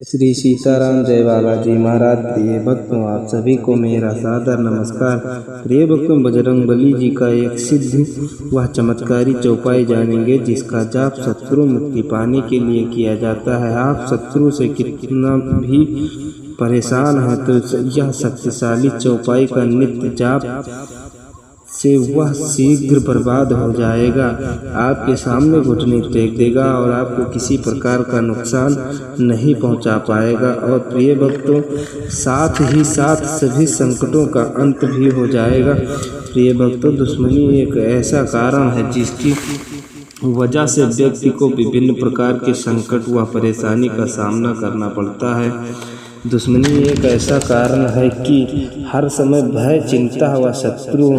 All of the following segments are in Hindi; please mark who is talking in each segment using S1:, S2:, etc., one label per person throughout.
S1: श्री सीताराम जय बालाजी महाराज। प्रिय भक्तों, आप सभी को मेरा सादर नमस्कार। प्रिय भक्तों, बजरंगबली जी का एक सिद्ध व चमत्कारी चौपाई जानेंगे, जिसका जाप शत्रु मुक्ति पाने के लिए किया जाता है। आप शत्रु से कितना भी परेशान है तो यह शक्तिशाली चौपाई का नित्य जाप से वह शीघ्र बर्बाद हो जाएगा। आपके सामने घुटने टेक देगा और आपको किसी प्रकार का नुकसान नहीं पहुंचा पाएगा। और प्रिय भक्तों, साथ ही साथ सभी संकटों का अंत भी हो जाएगा। प्रिय भक्तों, दुश्मनी एक ऐसा कारण है जिसकी वजह से व्यक्ति को विभिन्न प्रकार के संकट व परेशानी का सामना करना पड़ता है। दुश्मनी एक ऐसा कारण है कि हर समय भय, चिंता व शत्रु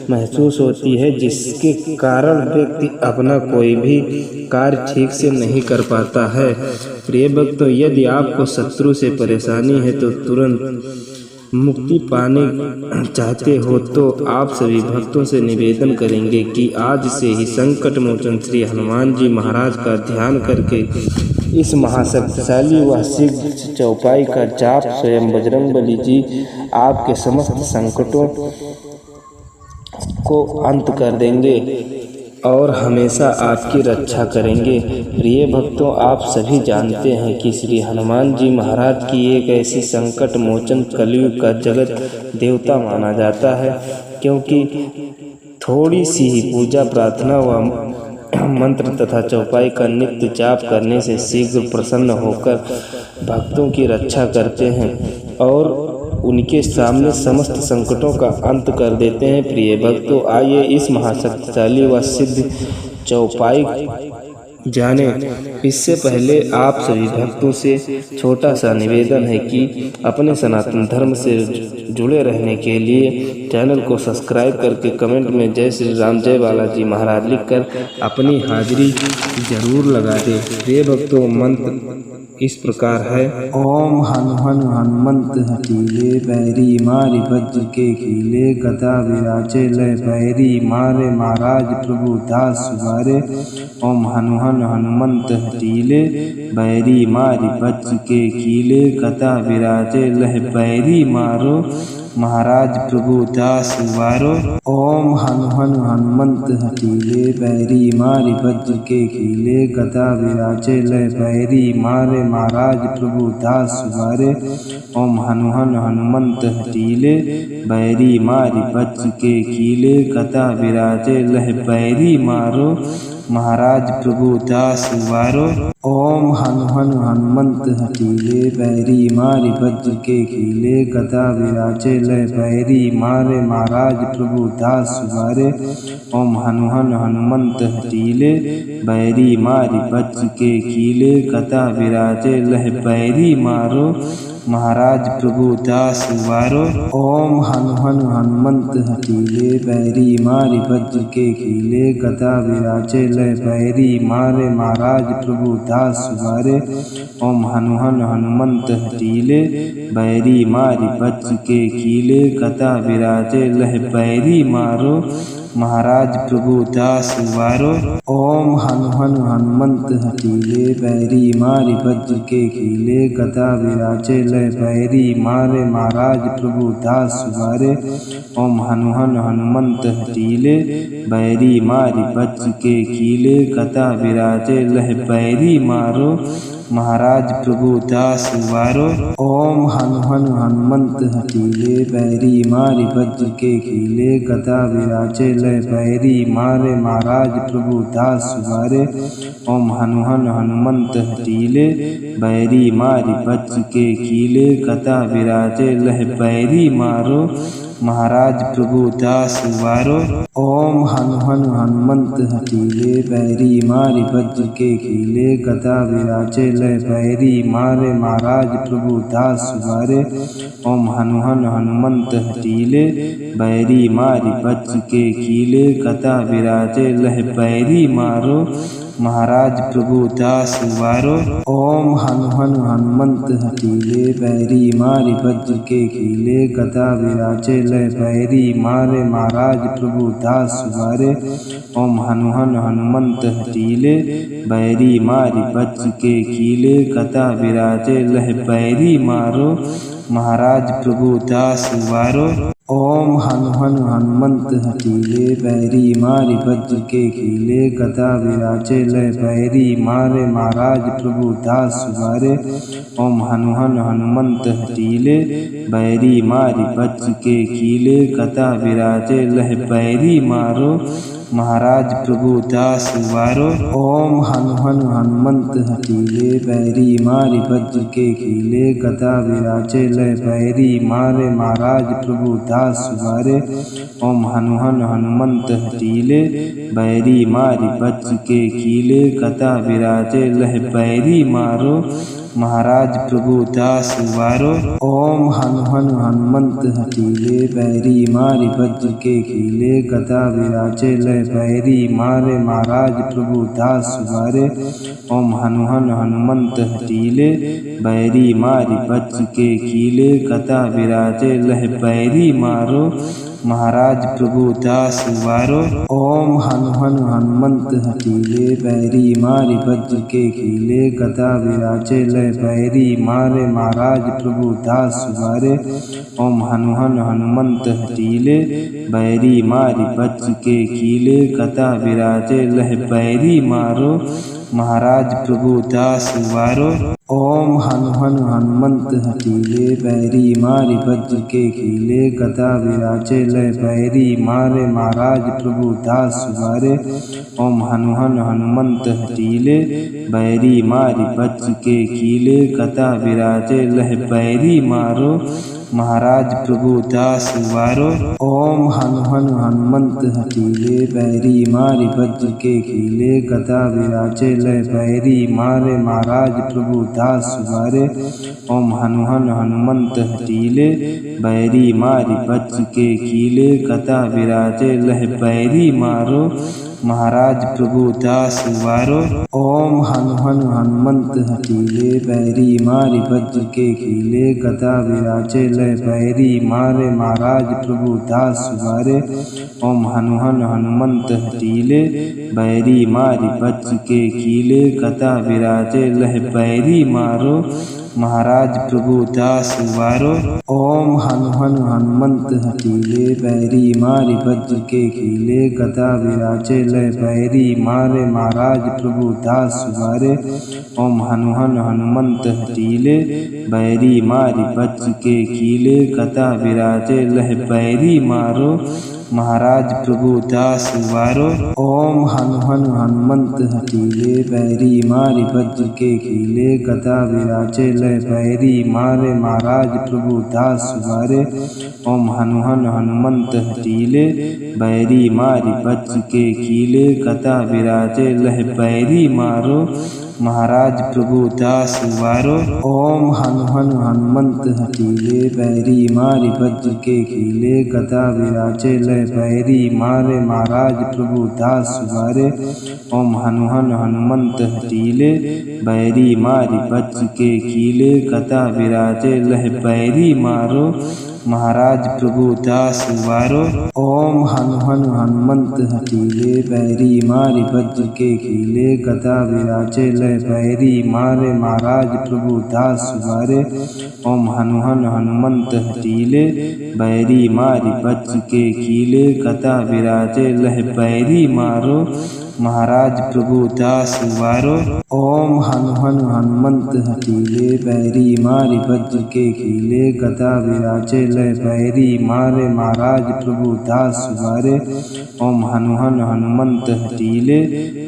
S1: महसूस होती है, जिसके कारण व्यक्ति अपना कोई भी कार्य ठीक से नहीं कर पाता है। प्रिय भक्तों, यदि आपको शत्रु से परेशानी है तो तुरंत मुक्ति पाने चाहते हो तो आप सभी भक्तों से निवेदन करेंगे कि आज से ही संकट मोचन श्री हनुमान जी महाराज का ध्यान करके इस महाशक्तिशाली व शीघ्र चौपाई का जाप स्वयं बजरंगबली जी आपके समस्त संकटों को अंत कर देंगे और हमेशा आपकी रक्षा करेंगे। प्रिय भक्तों, आप सभी जानते हैं कि श्री हनुमान जी महाराज की एक ऐसी संकट मोचन कलयुग का जगत देवता माना जाता है, क्योंकि थोड़ी सी ही पूजा, प्रार्थना व मंत्र तथा चौपाई का नित्य जाप करने से शीघ्र प्रसन्न होकर भक्तों की रक्षा करते हैं और उनके सामने समस्त संकटों का अंत कर देते हैं। प्रिय भक्तों, आइए इस महाशक्तिशाली व सिद्ध चौपाई जाने। इससे पहले आप सभी भक्तों से छोटा सा निवेदन है कि अपने सनातन धर्म से जुड़े रहने के लिए चैनल को सब्सक्राइब करके कमेंट में जय श्री राम जय बालाजी महाराज लिखकर अपनी हाजिरी जरूर लगा दे। प्रिय भक्तों, मंत्र इस प्रकार है। ओम हनु हनु हनुमंत हठीले, बैरी मारी वज्र के खीले, गदा विराजे लय बैरी, मारे महाराज प्रभु दास सुवारे। ओम हनु हनु हनुमंत हठीले, बैरी मारी वज्र के खीले, गदा विराजे लय बैरी, मारो महाराज प्रभु दास वारो। ओम हनु हनु हनुमंत हठीले, बैरी मारी वज्र के खीले, गदा विराजे लय बैरी, मारे महाराज प्रभु दास वारे। ओम हनु हनु हनुमंत हठीले, बैरी मारी वज्र के खीले, गदा विराजे लय बैरी, मारो महाराज प्रभु दास वारो। ओम हनु हनु हनुमंत हठीले, बैरी मारी वज्र के खीले, गदा विराजे लय बैरी, मारे महाराज प्रभु दास वारे। ओम हनु हनु हनुमंत हठीले, बैरी मारी वज्र के खीले, गदा विराजे लय बैरी, मारो महाराज प्रभु दास वारो। ओम हनु हनु हनुमंत हठीले, बैरी मारी वज्र के खीले, गदा विराजे लय बैरी, मारे महाराज प्रभु दास वारे। ओम हनु हनु हनुमंत हठीले, बैरी मारी वज्र के खीले, गदा विराजे लय बैरी, मारो महाराज प्रभु दास वारो। ओम हनु हनु हनुमंत हठीले, बैरी मारी वज्र के खीले, गदा विराजे लय बैरी, मारे महाराज प्रभु दास वारे। ओम हनु हनु हनुमंत हठीले, बैरी मारी वज्र के खीले, गदा विराजे लय बैरी, मारो महाराज प्रभु दास वारो। ओम हनु हनु हनुमंत हठीले, बैरी मारी वज्र के खीले, गदा विराजे लय बैरी, मारे महाराज प्रभु दास वारे। ओम हनु हनु हनुमंत हठीले, बैरी मारी वज्र के खीले, गदा विराजे लय बैरी, मारो महाराज प्रभु दास वारो। ओम हनु हनु हनुमंत हठीले, बैरी मारी वज्र के खीले, गदा विराजे लय बैरी, मारे महाराज प्रभु दास वारे। ओम हनु हनु हनुमंत हठीले, बैरी मारी वज्र के खीले, गदा विराजे लय बैरी, मारो महाराज प्रभु दास उबारो। ओम हनु हनु हनुमंत हठीले, बैरी मारि वज्र के खीले, गदा विराजे लय बैरी मारे, महाराज प्रभु दास उबारे। ओम हनु हनु हनुमंत हठीले, बैरी मारि वज्र के खीले, गदा विराजे लय बैरी मारो, महाराज प्रभु दास उबारो। ओम हनु हनु हनुमंत हठीले, बैरी मारि वज्र के खीले, गदा विराजे लय बैरी मारे, महाराज प्रभु दास उबारे। ओम हनु हनु हनुमंत हठीले, बैरी मारि वज्र के खीले, गदा विराजे लय बैरी मारो, महाराज प्रभु दास उबारो। ओम हनु हनु हनुमंत हठीले, बैरी मारि वज्र के खीले, गदा विराजे लय बैरी मारे, महाराज प्रभु दास उबारे। ओम हनु हनु हनुमंत हठीले, बैरी मारि वज्र के खीले, गदा विराजे लय बैरी मारो, महाराज प्रभु दास उबारो। ओम हनु हनु हनुमंत हठीले, बैरी मारि वज्र के खीले, गदा विराजे लय बैरी मारे, महाराज प्रभु दास उबारे। ओम हनु हनु हनुमंत हठीले, बैरी मारि वज्र के खीले, गदा विराजे लय बैरी मारो, महाराज प्रभु दास उबारो। ओम हनु हनु हनुमंत हठीले, बैरी मारि वज्र के खीले, गदा विराजे लय बैरी मारे, महाराज प्रभु दास उबारे। ओम हनु हनु हनुमंत हठीले, बैरी मारि वज्र के खीले, गदा विराजे लय बैरी मारो, महाराज प्रभु दास उबारो। ओम हनु हनु हनुमंत हठीले, बैरी मारि वज्र के खीले, गदा विराजे लय बैरी मारे, महाराज प्रभु दास उबारे। ओम हनु हनु हनुमंत हठीले, बैरी मारि वज्र के खीले, गदा विराजे लय बैरी मारो, महाराज प्रभु दास उबारो। ओम हनु हनु हनुमंत हठीले, बैरी मारि वज्र के खीले, गदा विराजे लय बैरी मारे, महाराज प्रभु दास उबारे। ओम हनु हनु हनुमंत हठीले, बैरी मारि वज्र के खीले, गदा विराजे लय बैरी मारो, महाराज प्रभु दास उबारो। ओम हनु हनु हनुमंत हठीले, बैरी मारि वज्र के खीले, गदा विराजे लय बैरी मारे, महाराज प्रभु दास उबारे। ओम हनु हनु हनुमंत हठीले, बैरी मारि वज्र के खीले, गदा विराजे लय बैरी मारो, महाराज प्रभु दास उबारो। ओम हनु हनु हनुमंत हठीले, बैरी मारि वज्र के खीले, गदा विराजे लय बैरी मारे, महाराज प्रभु दास उबारे। ओम हनु हनु हनुमंत हठीले, बैरी मारि वज्र के खीले, गदा विराजे लय बैरी मारो, महाराज प्रभु दास उबारो। ओम हनु हनु हनुमंत हठीले, बैरी मारि वज्र के खीले, गदा विराजे लय बैरी मारे, महाराज प्रभु दास उबारे। ओम हनु हनु हनुमंत हठीले, बैरी मारि वज्र के खीले, गदा विराजे लय बैरी मारो, महाराज प्रभु दास उबारो। ओम हनु हनु हनुमंत हठीले, बैरी मारि वज्र के खीले, गदा विराजे लय बैरी मारे, महाराज प्रभु दास उबारे। ओम हनु हनु हनुमंत हठीले, बैरी मारि वज्र के खीले, गदा विराजे लय बैरी मारो, महाराज प्रभु दास उबारो। ओम हनु हनु हनुमंत हठीले, बैरी मारि वज्र के खीले, गदा विराजे लय बैरी मारे, महाराज प्रभु दास उबारे। ओम हनु हनु हनुमंत हठीले, बैरी मारि वज्र के खीले, गदा विराजे लय बैरी मारो, महाराज प्रभु दास उबारो। ओम हनु हनु हनुमंत हठीले, बैरी मारि वज्र के खीले, गदा विराजे लय बैरी मारे, महाराज प्रभु दास उबारे। ओम हनु हनु हनुमंत हठीले,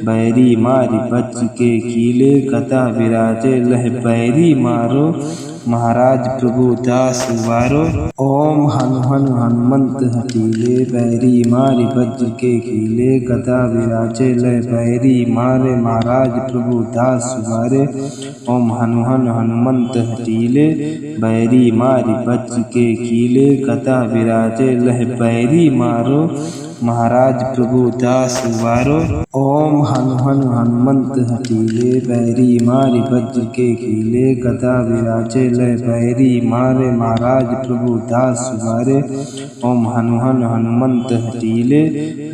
S1: बैरी मारि वज्र के खीले, गदा विराजे लय बैरी मारो, महाराज प्रभु दास उबारो। ओम हनु हनु हनुमंत हठीले, बैरी मारि वज्र के खीले, गदा विराजे लय बैरी मारे, महाराज प्रभु दास उबारे। ओम हनु हनु हनुमंत हठीले, बैरी मारि वज्र के खीले, गदा विराजे लय बैरी मारो, महाराज प्रभु दास उबारो। ओम हनु हनु हनुमंत हठीले, बैरी मारि वज्र के खीले, गदा विराजे लय बैरी मारे, महाराज प्रभु दास उबारे। ओम हनु हनु हनुमंत हठीले,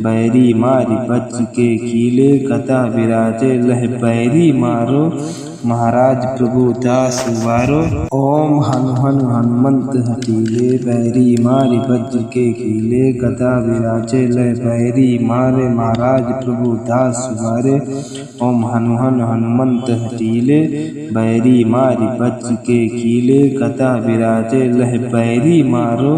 S1: बैरी मारि वज्र के खीले, गदा विराजे लय बैरी मारो, महाराज प्रभु दास उबारो। ओम हनु हनु हनुमंत हठीले, बैरी मारि वज्र के खीले, गदा विराजे लय बैरी मारे, महाराज प्रभु दास उबारे। ओम हनु हनु हनुमंत हठीले, बैरी मारि वज्र के खीले, गदा विराजे लय बैरी मारो,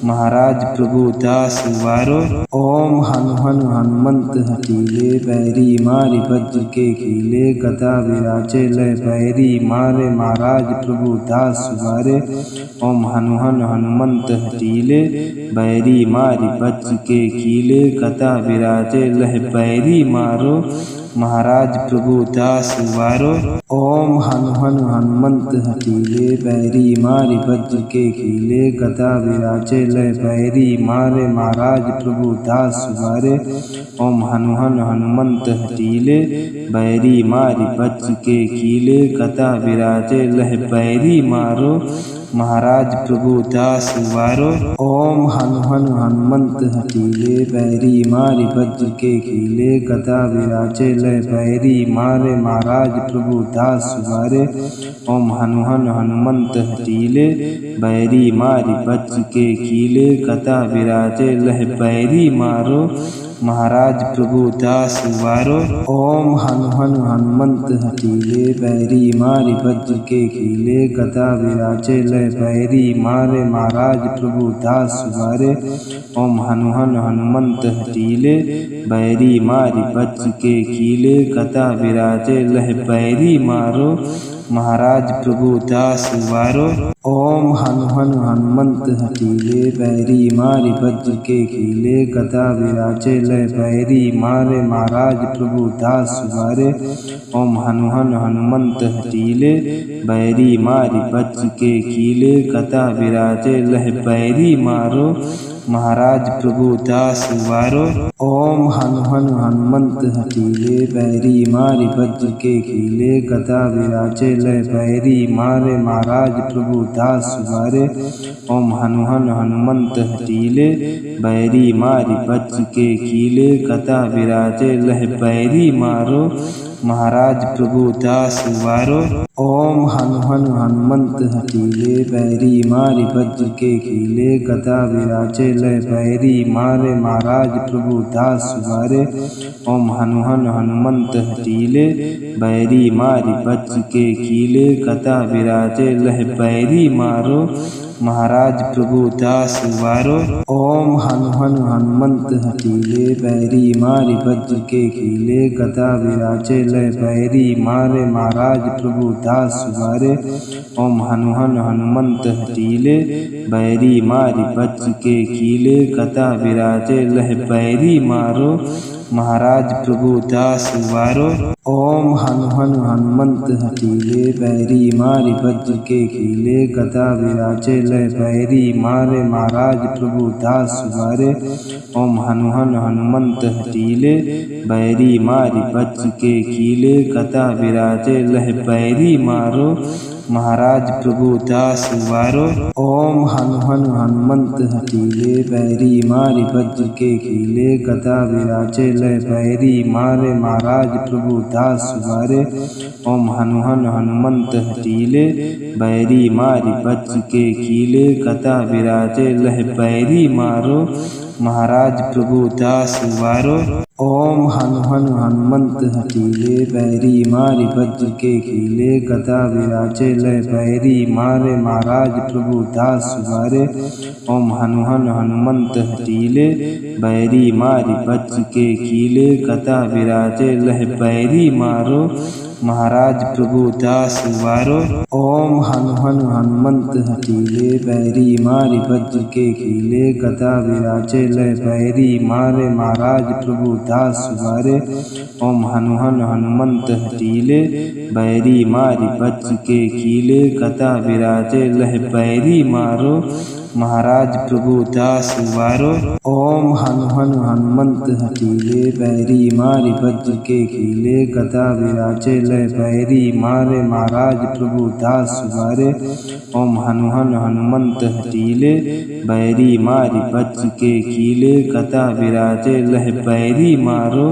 S1: महाराज प्रभु दास उबारो। ओम हनु हनु हनुमंत हठीले, बैरी मारि वज्र के खीले, गदा विराजे लय बैरी मारे, महाराज प्रभु दास उबारे। ओम हनु हनु हनुमंत हठीले, बैरी मारि वज्र के खीले, गदा विराजे लय बैरी मारो, महाराज प्रभु दास उबारो। ओम हनु हनु हनुमंत हठीले, बैरी मारि वज्र के खीले, गदा विराजे लय बैरी मारे, महाराज प्रभु दास उबारे। ओम हनु हनु हनुमंत हठीले, बैरी मारि वज्र के खीले, गदा विराजे लय बैरी मारो, महाराज प्रभु दास उबारो। ओम हनु हनु हनुमंत हठीले, बैरी मारि वज्र के खीले, गदा विराजे लय बैरी मारे, महाराज प्रभु दास उबारे। ओम हनु हनु हनुमंत हठीले, बैरी मारि वज्र के खीले, गदा विराजे लय बैरी मारो, महाराज प्रभु दास उबारो। ओम हनु हनु हनुमंत हठीले, बैरी मारि वज्र के खीले, गदा विराजे लय बैरी मारे, महाराज प्रभु दास उबारे। ओम हनु हनु हनुमंत हठीले, बैरी मारि वज्र के खीले, गदा विराजे लय बैरी मारो, महाराज प्रभु दास उबारो। ओम हनु हनु हनुमंत हठीले, बैरी मारि वज्र के खीले, गदा विराजे लय बैरी मारे, महाराज प्रभु दास उबारे। ओम हनु हनु हनुमंत हठीले, बैरी मारि वज्र के खीले, गदा विराजे लय बैरी मारो, महाराज प्रभु दास उबारो। ओम हनु हनु हनुमंत हठीले, बैरी मारि वज्र के खीले, गदा विराजे लय बैरी मारे, महाराज प्रभु दास उबारे। ओम हनु हनु हनुमंत हठीले, बैरी मारि वज्र के खीले, गदा विराजे लय बैरी मारो, महाराज प्रभु दास उबारो। ओम हनु हनु हनुमंत हठीले, बैरी मारि वज्र के खीले, गदा विराजे लय बैरी मारे, महाराज प्रभु दास उबारे। ओम हनु हनु हनुमंत हठीले, बैरी मारि वज्र के खीले, गदा विराजे लय बैरी मारो, महाराज प्रभु दास उबारो। ओम हनु हनु हनुमंत हठीले, बैरी मारि वज्र के खीले, गदा विराजे लय बैरी मारे, महाराज प्रभु दास उबारे। ओम हनु हनु हनुमंत हठीले, बैरी मारि वज्र के खीले, गदा विराजे लय बैरी मारो, महाराज प्रभु दास उबारो। ओम हनु हनु हनुमंत हठीले, बैरी मारि वज्र के खीले, गदा विराजे लय बैरी मारे, महाराज प्रभु दास उबारे। ओम हनु हनु हनुमंत हठीले, बैरी मारि वज्र के खीले, गदा विराजे लय बैरी मारो, महाराज प्रभु दास उबारो। ओम हनु हनु हनुमंत हठीले, बैरी मारि वज्र के खीले, गदा विराजे लय बैरी मारे, महाराज प्रभु दास उबारे। ओम हनु हनु हनुमंत हठीले, बैरी मारि वज्र के खीले, गदा विराजे लय बैरी मारो, महाराज प्रभु दास उबारो। ओम हनु हनु हनुमंत हठीले, बैरी मारि वज्र के खीले, गदा विराजे लय बैरी मारे, महाराज प्रभु दास उबारे। ओम हनु हनु हनुमंत हठीले, बैरी मारि वज्र के खीले, गदा विराजे लय बैरी मारो, महाराज प्रभु दास उबारो। ओम हनु हनु हनुमंत हठीले, बैरी मारि वज्र के खीले, गदा विराजे लय बैरी मारे, महाराज प्रभु दास उबारे। ओम हनु हनु हनुमंत हठीले, बैरी मारि वज्र के खीले, गदा विराजे लय बैरी मारो, महाराज प्रभु दास उबारो। ओम हनु हनु हनुमंत हठीले, बैरी मारि वज्र के कीले, गदा विराजे लय बैरी मारे, महाराज प्रभु दास उबारे। ओम हनु हनु हनुमंत हठीले, बैरी मारि वज्र के कीले, गदा विराजे लय बैरी मारो,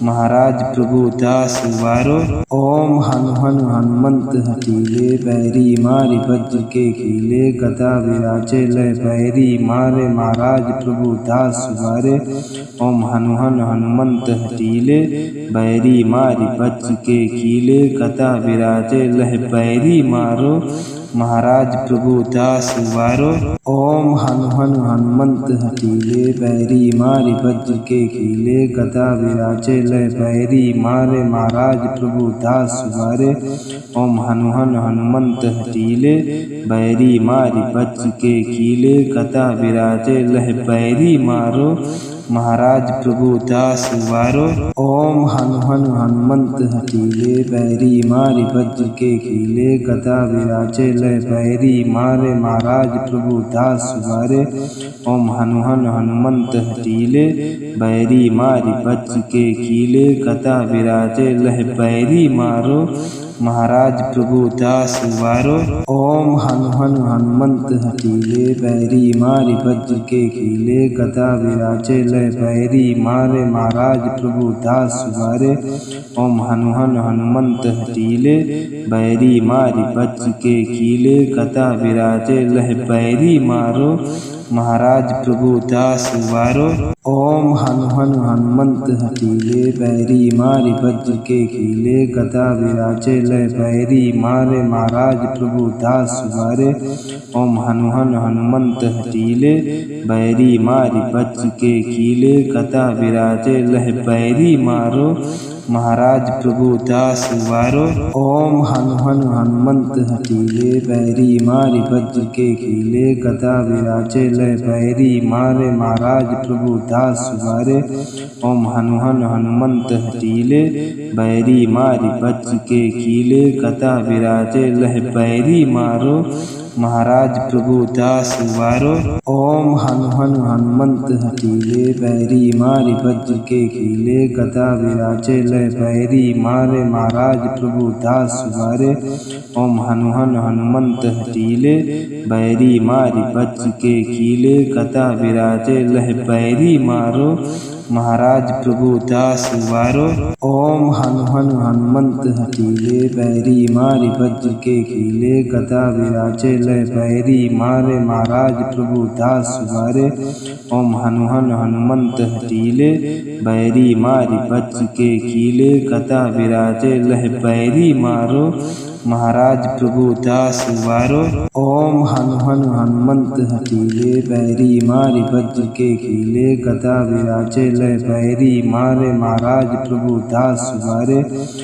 S1: महाराज प्रभु दास उबारो। ओम हनु हनु हनुमंत हठीले, बैरी मारि वज्र के कीले, गदा विराजे लय बैरी मारे, महाराज प्रभु दास उबारे। ओम हनु हनु हनुमंत हठीले, बैरी मारि वज्र के कीले, गदा विराजे लय बैरी मारो, महाराज प्रभु दास उबारो। ओम हनु हनु हनुमंत हठीले, बैरी मारि वज्र के कीले, गदा विराजे लय बैरी मारे, महाराज प्रभु दास उबारे। ओम हनु हनु हनुमंत हठीले, बैरी मारि वज्र के कीले, गदा विराजे लय बैरी मारो, महाराज प्रभु दास उबारो। ओम हनु हनु हनुमंत हठीले, बैरी मारि वज्र के कीले, गदा विराजे लय बैरी मारे, महाराज प्रभु दास उबारे। ओम हनु हनु हनुमंत हठीले, बैरी मारि वज्र के कीले, गदा विराजे लय बैरी मारो, महाराज प्रभु दास उबारो। ओम हनु हनु हनुमंत हठीले, बैरी मारि वज्र के कीले, गदा विराजे लय बैरी मारे, महाराज प्रभु दास उबारे। ओम हनु हनु हनुमंत हठीले, बैरी मारि वज्र के कीले, गदा विराजे लय बैरी मारो, महाराज प्रभु दास उबारो। ओम हनु हनु हनुमंत हठीले, बैरी मारि वज्र के कीले, गदा विराजे लय बैरी मारे, महाराज प्रभु दास उबारे। ओम हनु हनु हनुमंत हठीले, बैरी मारि वज्र के कीले, गदा विराजे लय बैरी मारो, महाराज प्रभु दास उबारो। ओम हनु हनु हनुमंत हठीले, बैरी मारि वज्र के कीले, गदा विराजे लय बैरी मारे, महाराज प्रभु दास उबारे। ओम हनु हनु हनुमंत हठीले, बैरी मारि वज्र के कीले, गदा विराजे लय बैरी मारो, महाराज प्रभु दास उबारो। ओम हनु हनु हनुमंत हठीले, बैरी मारि वज्र के कीले, गदा विराजे लय बैरी मारे, महाराज प्रभु दास उबारे। ओम हनु हनु हनुमंत हठीले, बैरी मारि वज्र के कीले, गदा विराजे लय बैरी मारो, महाराज प्रभु दास उबारो। ओम हनु हनु हनुमंत हठीले, बैरी मारि वज्र के कीले, गदा विराजे लय बैरी मारे, महाराज प्रभु दास उबारे। ओम हनु हनु हनुमंत हठीले, बैरी मारि वज्र के कीले, गदा विराजे लय बैरी मारो, महाराज प्रभु दास उबारो। ओम हनु हनु हनुमंत हठीले, बैरी मारि वज्र के कीले, गदा विराजे लय बैरी मारे, महाराज प्रभु दास उबारे।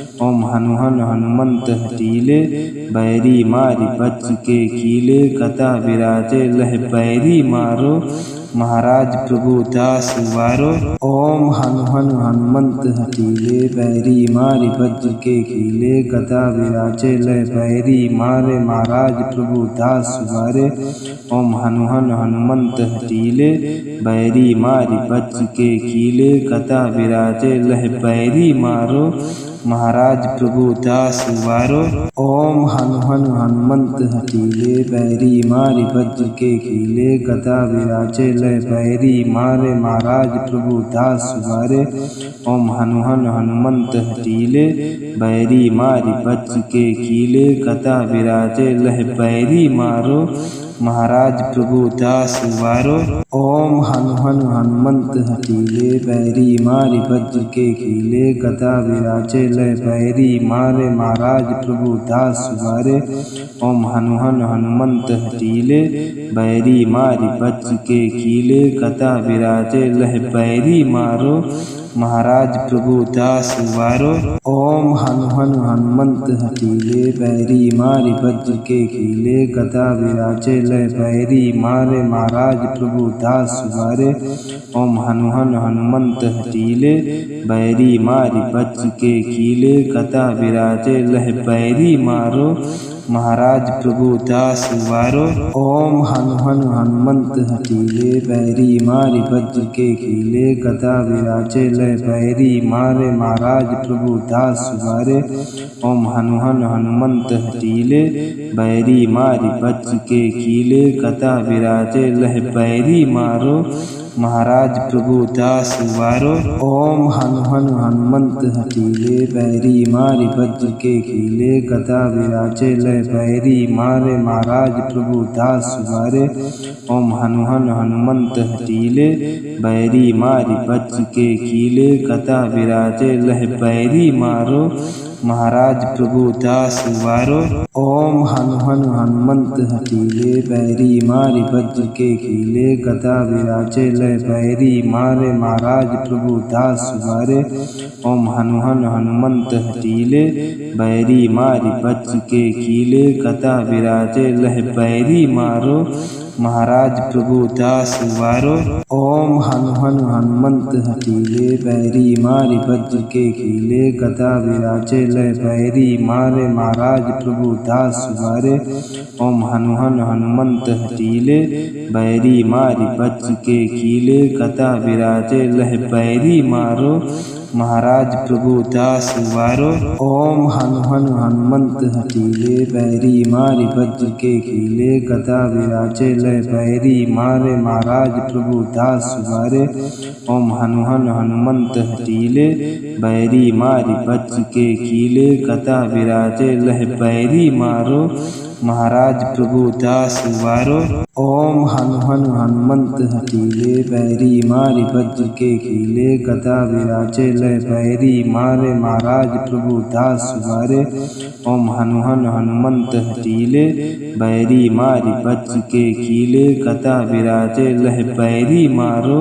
S1: ओम हनु हनु हनुमंत हठीले, बैरी मारि वज्र के कीले, गदा विराजे लय बैरी मारो, महाराज प्रभु दास उबारो। ओम हनु हनु हनुमंत हठीले, बैरी मारि वज्र के कीले, गदा विराजे लय बैरी मारे, महाराज प्रभु दास उबारे। ओम हनु हनु हनुमंत हठीले, बैरी मारि वज्र के कीले, गदा विराजे लय बैरी मारो, महाराज प्रभु दास उबारो। ओम हनु हनु हनुमंत हठीले, बैरी मारि वज्र के कीले, गदा विराजे लय बैरी मारे, महाराज प्रभु दास उबारे। ओम हनु हनु हनुमंत हठीले, बैरी मारि वज्र के कीले, गदा विराजे लय बैरी मारो, महाराज प्रभु दास उबारो। ओम हनु हनु हनुमंत हठीले, बैरी मारि वज्र के कीले, गदा विराजे लय बैरी मारे, महाराज प्रभु दास उबारे। ओम हनु हनु हनुमंत हठीले, बैरी मारि वज्र के कीले, गदा विराजे लय बैरी मारो, महाराज प्रभु दास उबारो। ओम हनु हनु हनुमंत हठीले, बैरी मारि वज्र के कीले, गदा विराजे लय बैरी मारे, महाराज प्रभु दास उबारे। ओम हनु हनु हनुमंत हठीले, बैरी मारि वज्र के कीले, गदा विराजे लय बैरी मारो, महाराज प्रभु दास उबारो। ओम हनु हनु हनुमंत हठीले, बैरी मारि वज्र के खीले, गदा विराजे लय बैरी मारे, महाराज प्रभु दास उबारे। ओम हनु हनु हनुमंत हठीले, बैरी मारि वज्र के खीले, गदा विराजे लय बैरी मारो, महाराज प्रभु दास उबारो। ओम हनु हनु हनुमंत हठीले, बैरी मारि वज्र के खीले, गदा विराजे लय बैरी मारे, महाराज प्रभु दास उबारे। ओम हनु हनु हनुमंत हठीले, बैरी मारि वज्र के खीले, गदा विराजे लय बैरी मारो, महाराज प्रभु दास उबारो। ओम हनु हनु हनुमंत हठीले, बैरी मारि वज्र के खीले, गदा विराजे लय बैरी मारे, महाराज प्रभु दास उबारे। ओम हनु हनु हनुमंत हठीले, बैरी मारि वज्र के खीले, गदा विराजे लय बैरी मारो, महाराज प्रभु दास उबारो। ओम हनु हनु हनुमंत हठीले, बैरी मारि वज्र के खीले, गदा विराजे लय बैरी मारे, महाराज प्रभु दास उबारे। ओम हनु हनु हनुमंत हठीले, बैरी मारि वज्र के खीले, गदा विराजे लय बैरी मारो, महाराज प्रभु दास उबारो। ओम हनु हनु हनुमंत हठीले, बैरी मारि वज्र के खीले, गदा विराजे लय बैरी मारे, महाराज प्रभु दास उबारे। ओम हनु हनु हनुमंत हठीले, बैरी मारि वज्र के खीले, गदा विराजे लय बैरी मारो, महाराज प्रभु दास उबारो। ओम हनु हनु हनुमंत हठीले, बैरी मारि वज्र के खीले, गदा विराजे लय बैरी मारे, महाराज प्रभु दास उबारे। ओम हनु हनु हनुमंत हठीले, बैरी मारि वज्र के खीले, गदा विराजे लय बैरी मारो,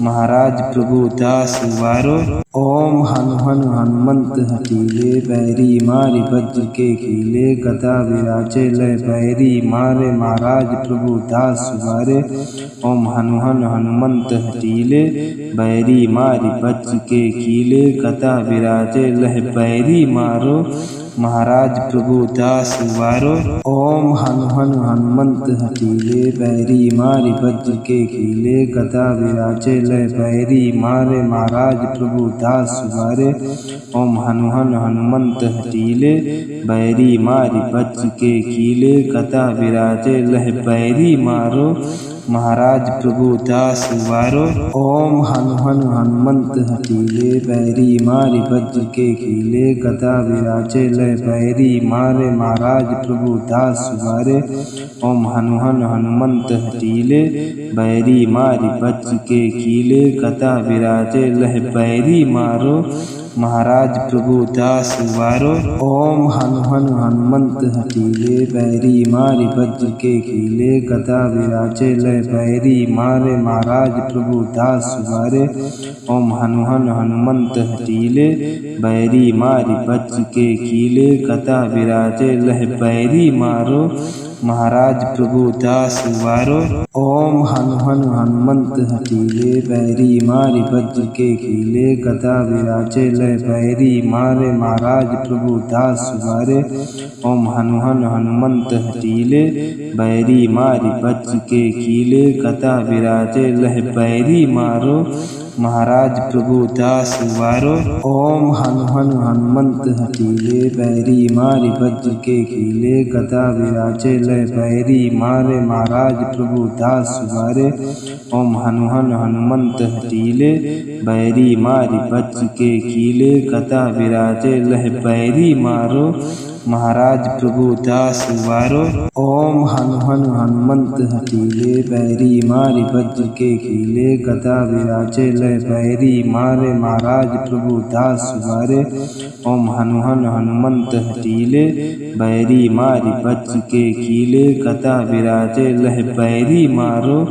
S1: महाराज प्रभु दास उबारो। ओम हनु हनु हनुमंत हठीले, बैरी मारि वज्र के खीले, गदा विराजे लय बैरी मारे, महाराज प्रभु दास उबारे। ओम हनु हनु हनुमंत हठीले, बैरी मारि वज्र के खीले, गदा विराजे लय बैरी मारो, महाराज प्रभु दास उबारो। ओम हनु हनु हनुमंत हठीले, बैरी मारि वज्र के खीले, गदा विराजे लय बैरी मारे, महाराज प्रभु दास उबारे। ओम हनु हनु हनुमंत हठीले, बैरी मारि वज्र के खीले, गदा विराजे लय बैरी मारो, महाराज प्रभु दास उबारो। ओम हनु हनु हनुमंत हठीले, बैरी मारि वज्र के खीले, गदा विराजे लय बैरी मारे, महाराज प्रभु दास उबारे। ओम हनु हनु हनुमंत हठीले, बैरी मारि वज्र के खीले, गदा विराजे लय बैरी मारो, महाराज प्रभु दास उबारो। ओम हनु हनु हनुमंत हठीले, बैरी मारि वज्र के खीले, गदा विराजे लय बैरी मारे, महाराज प्रभु दास उबारे। ओम हनु हनु हनुमंत हठीले, बैरी मारि वज्र के खीले, गदा विराजे लय बैरी मारो, महाराज प्रभु दास उबारो। ओम हनु हनु हनुमंत हठीले, बैरी मारि वज्र के खीले, गदा विराजे लय बैरी मारे, महाराज प्रभु दास उबारे। ओम हनु हनु हनुमंत हठीले, बैरी मारि वज्र के खीले, गदा विराजे लय बैरी मारो, महाराज प्रभु दास उबारो। ओम हनु हनु हनुमंत हठीले, बैरी मारि वज्र के खीले, गदा विराजे लय बैरी मारे, महाराज प्रभु दास उबारे। ओम हनु हनु हनुमंत हठीले, बैरी मारि वज्र के खीले, गदा विराजे लय बैरी मारो, महाराज प्रभु दास उबारो। ओम हनु हनु हनुमंत हठीले, बैरी मारि वज्र के खीले, गदा विराजे लय बैरी मारे, महाराज प्रभु दास उबारे। ओम हनु हनु हनुमंत हठीले, बैरी मारि वज्र के खीले, गदा विराजे लय बैरी मारो,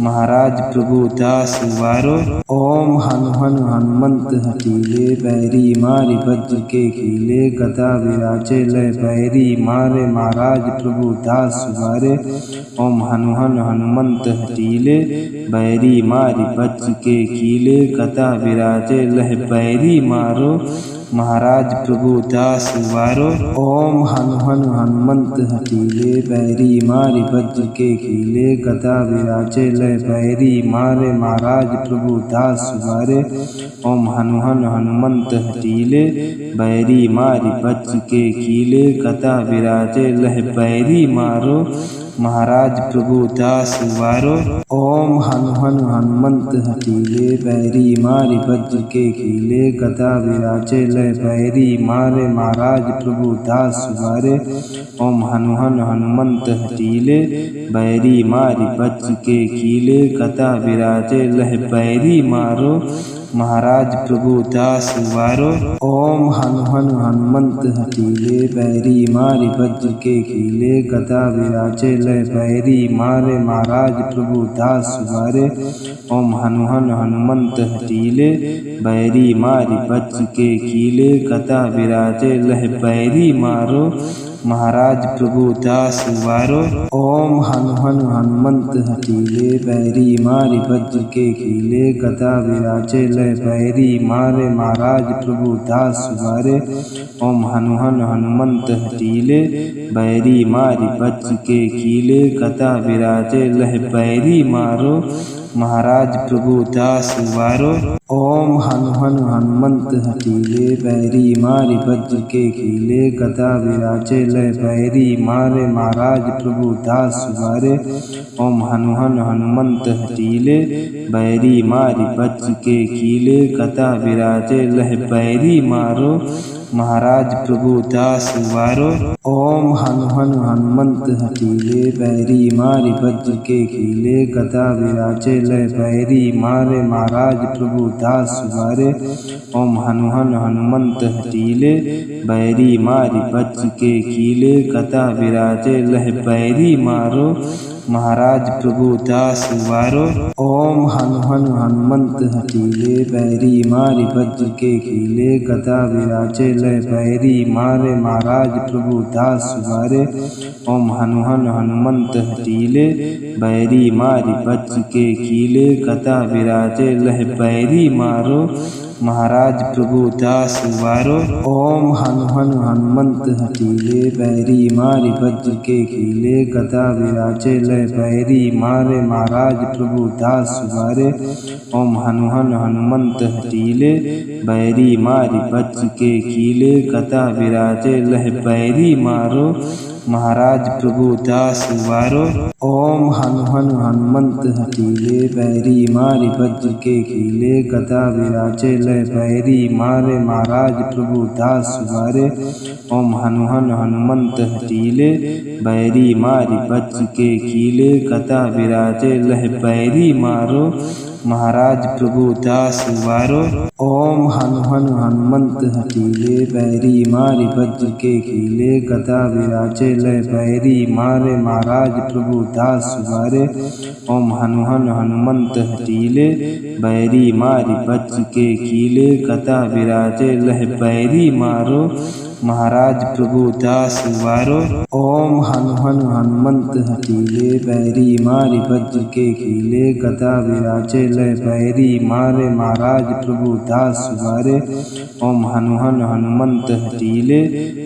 S1: महाराज प्रभु दास उबारो। ओम हनु हनु हनुमंत हठीले, बैरी मारि वज्र के खीले, गदा विराजे लय बैरी मारे, महाराज प्रभु दास उबारे। ओम हनु हनु हनुमंत हठीले, बैरी मारि वज्र के खीले, गदा विराजे लय बैरी मारो, महाराज प्रभु दास उबारो। ओम हनु हनु हनुमंत हठीले, बैरी मारि वज्र के कीले, गदा विराजे लय बैरी मारे, महाराज प्रभु दास उबारे। ओम हनु हनु हनुमंत हठीले, बैरी मारि वज्र के कीले, गदा विराजे लय बैरी मारो, महाराज प्रभु दास उबारो। ओम हनु हनु हनुमंत हठीले, बैरी मारि वज्र के कीले, गदा विराजे लय बैरी मारे, महाराज प्रभु दास उबारे। ओम हनु हनु हनुमंत हठीले, बैरी मारि वज्र के कीले, गदा विराजे लय बैरी मारो, महाराज प्रभु दास उबारो। ओम हनु हनु हनुमंत हठीले, बैरी मारि वज्र के कीले, गदा विराजे लय बैरी मारे, महाराज प्रभु दास उबारे। ओम हनु हनु हनुमंत हठीले, बैरी मारि वज्र के कीले, गदा विराजे लय बैरी मारो, महाराज प्रभु दास उबारो। ओम हनु हनु हनुमंत हठीले, बैरी मारि वज्र के कीले, गदा विराजे लय बैरी मारे, महाराज प्रभु दास उबारे। ओम हनु हनु हनुमंत हठीले, बैरी मारि वज्र के कीले, गदा विराजे लय बैरी मारो, महाराज प्रभु दास उबारो। ओम हनु हनु हनुमंत हठीले, बैरी मारि वज्र के कीले, गदा विराजे लय बैरी मारे, महाराज प्रभु दास उबारे। ओम हनु हनु हनुमंत हठीले, बैरी मारि वज्र के कीले, गदा विराजे लय बैरी मारो, महाराज प्रभु दास उबारो। ओम हनु हनु हनुमंत हठीले, बैरी मारि वज्र के कीले, गदा विराजे लय बैरी मारे, महाराज प्रभु दास उबारे। ओम हनु हनु हनुमंत हठीले, बैरी मारि वज्र के कीले, गदा विराजे लय बैरी मारो, महाराज प्रभु दास उबारो। ओम हनु हनु हनुमंत हठीले, बैरी मारि वज्र के कीले, गदा विराजे लय बैरी मारे, महाराज प्रभु दास उबारे। ओम हनु हनु हनुमंत हठीले, बैरी मारि वज्र के कीले, गदा विराजे लय बैरी मारो, महाराज प्रभु दास उबारो। ओम हनु हनु हनुमंत हठीले, बैरी मारि वज्र के कीले, गदा विराजे लय बैरी मारे, महाराज प्रभु दास उबारे। ओम हनु हनु हनुमंत हठीले, बैरी मारि वज्र के कीले, गदा विराजे लय बैरी मारो, महाराज प्रभु दास उबारो। ओम हनु हनु हनुमंत हठीले, बैरी मारि वज्र के कीले, गदा विराजे लय बैरी मारे, महाराज प्रभु दास उबारे। ओम हनु हनु हनुमंत हठीले, बैरी मारि वज्र के कीले, गदा विराजे लय बैरी मारो, महाराज प्रभु दास उबारो। ओम हनु हनु हनुमंत हठीले, बैरी मारि वज्र के कीले, गदा विराजे लय बैरी मारे, महाराज प्रभु दास उबारे। ओम हनु हनु हनुमंत हठीले, बैरी मारि वज्र के कीले, गदा विराजे लय बैरी मारो, महाराज प्रभु दास उबारो। ओम हनु हनु हनुमंत हठीले, बैरी मारि वज्र के कीले, गदा विराजे लय बैरी मारे, महाराज प्रभु दास उबारे। ओम हनु हनु हनुमंत हठीले,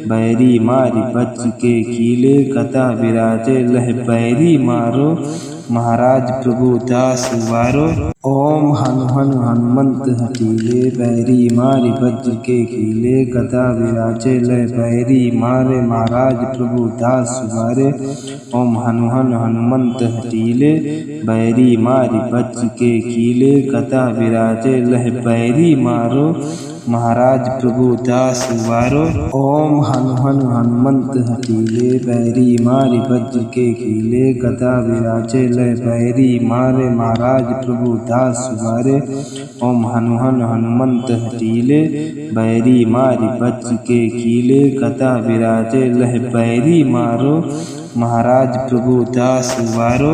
S1: बैरी मारि वज्र के कीले, गदा विराजे लय बैरी मारो, महाराज प्रभु दास उबारो। ओम हनु हनु हनुमंत हठीले, बैरी मारि वज्र के कीले, गदा विराजे लय बैरी मारे, महाराज प्रभु दास उबारे। ओम हनु हनु हनुमंत हठीले, बैरी मारि वज्र के कीले, गदा विराजे लय बैरी मारो, महाराज प्रभु दास उबारो। ओम हनु हनु हनुमंत हठीले, बैरी मारि वज्र के कीले, गदा विराजे लय बैरी मारे, महाराज प्रभु दास उबारे। ओम हनु हनु हनुमंत हठीले, बैरी मारि वज्र के कीले, गदा विराजे लय बैरी मारो, महाराज प्रभु दास उबारो।